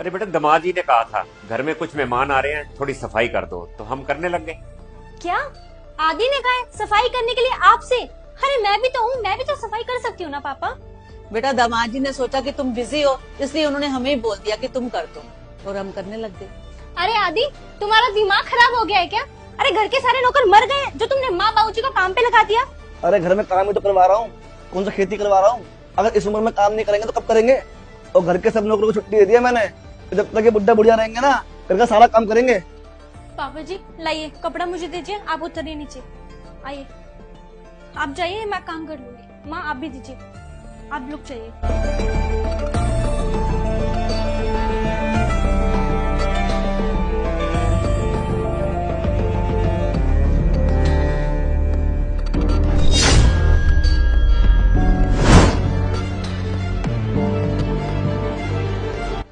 अरे बेटा, दामाद जी ने कहा था घर में कुछ मेहमान आ रहे हैं, थोड़ी सफाई कर दो, तो हम करने लग गए। क्या आदि ने कहा है सफाई करने के लिए आपसे? अरे मैं भी तो हूँ, मैं भी तो सफाई कर सकती हूँ ना पापा। बेटा दामाद जी ने सोचा कि तुम बिजी हो, इसलिए उन्होंने हमें ही बोल दिया कि तुम कर दो, और हम करने लग गए। अरे आदि, तुम्हारा दिमाग खराब हो गया है क्या? अरे घर के सारे नौकर मर गए जो तुमने माँ बाबूजी को काम पे लगा दिया। अरे घर में काम ही तो करवा रहा हूँ, कौन सा खेती करवा रहा हूँ। अगर इस उम्र में काम नहीं करेंगे तो कब करेंगे। और घर के सब नौकरों को छुट्टी दे दी है मैंने, तो जब तक ये बुढ़ा बुढ़िया रहेंगे ना, घर का सारा काम करेंगे। पापा जी लाइए कपड़ा मुझे दीजिए, आप उतरिए नीचे। आइए आप जाइए, मैं काम कर लूंगी। माँ आप भी दीजिए, आप लोग चाहिए।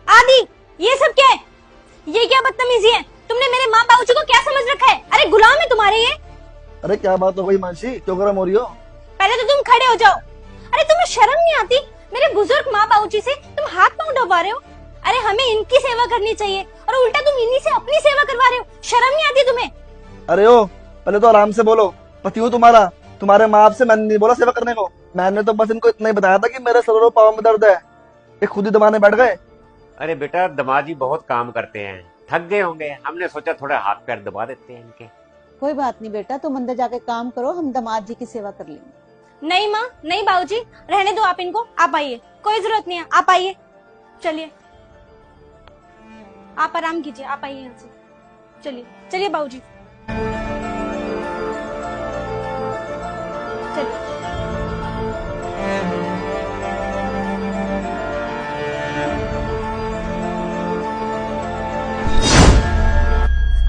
आदि ये सब क्या है? ये क्या बदतमीजी है? तुमने मेरे माँ बाबूजी को क्या समझ रखा है? अरे गुलाम है तुम्हारे ये। अरे क्या बात हो गई मानसी, क्यों गरम हो रही हो? पहले तो तुम खड़े हो जाओ। अरे तुम्हें शर्म नहीं आती? मेरे बुजुर्ग माँ बाबूजी से तुम हाथ पांव दबा रहे हो। अरे हमें इनकी सेवा करनी चाहिए और उल्टा तुम इन्हीं से अपनी सेवा करवा रहे हो। शर्म नहीं आती तुम्हें? अरे ओ, पहले तो आराम से बोलो। पति हूँ तुम्हारा, तुम्हारे माँ बाप से मैंने नहीं बोला सेवा करने को। मैंने तो बस इनको इतना ही बताया था कि मेरे सर और पाँव में दर्द है, ये खुद ही दबाने बैठ गए। अरे बेटा, दामाद जी बहुत काम करते हैं, थक गए होंगे, हमने सोचा थोड़ा हाथ पैर दबा देते हैं इनके। कोई बात नहीं बेटा, तुम अंदर जाके काम करो, हम दामाद जी की सेवा कर लेंगे। नहीं माँ, नहीं बाबूजी, रहने दो आप इनको। आप आइए, कोई जरूरत नहीं है, आप आइए। चलिए आप आराम कीजिए, आप आइए यहाँ से। चलिए चलिए बाबूजी, चलिए।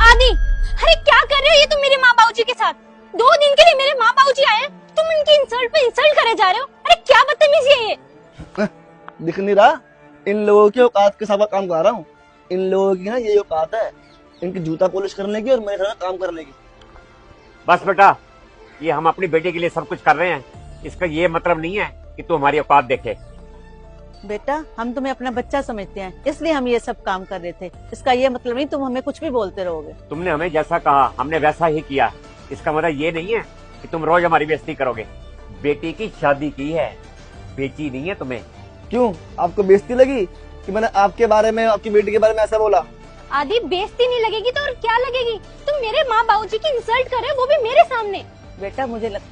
आदि, अरे क्या कर रहे हो ये तुम मेरे माँ बाबूजी के साथ? 2 दिन के लिए मेरे माँ बाबूजी आए हैं, तुम इनकी इंसल्ट पे इंसल्ट करे जा रहे हो। अरे क्या बदतमीजी है ये? दिख नहीं रहा? इन लोगों की औकात के साथ काम करा रहा हूँ। इन लोगों की ना ये औकात है, इनकी जूता पॉलिश करने की और मेरे घर में काम करने की। बस बेटा, ये हम अपनी बेटी के लिए सब कुछ कर रहे हैं, इसका ये मतलब नहीं है कि तू हमारी औकात देखे। बेटा हम तुम्हें अपना बच्चा समझते हैं, इसलिए हम ये सब काम कर रहे थे। इसका ये मतलब नहीं तुम हमें कुछ भी बोलते रहोगे। तुमने हमें जैसा कहा हमने वैसा ही किया, इसका मतलब ये नहीं है कि तुम रोज हमारी बेइज्जती करोगे। बेटी की शादी की है, बेची नहीं है तुम्हें। क्यों, आपको बेइज्जती लगी कि मैंने आपके बारे में, आपकी बेटी के बारे में ऐसा बोला? आदि बेइज्जती नहीं लगेगी तो और क्या लगेगी? तुम मेरे माँ बाबूजी की इंसल्ट कर रहे हो, वो भी मेरे सामने। बेटा मुझे लगता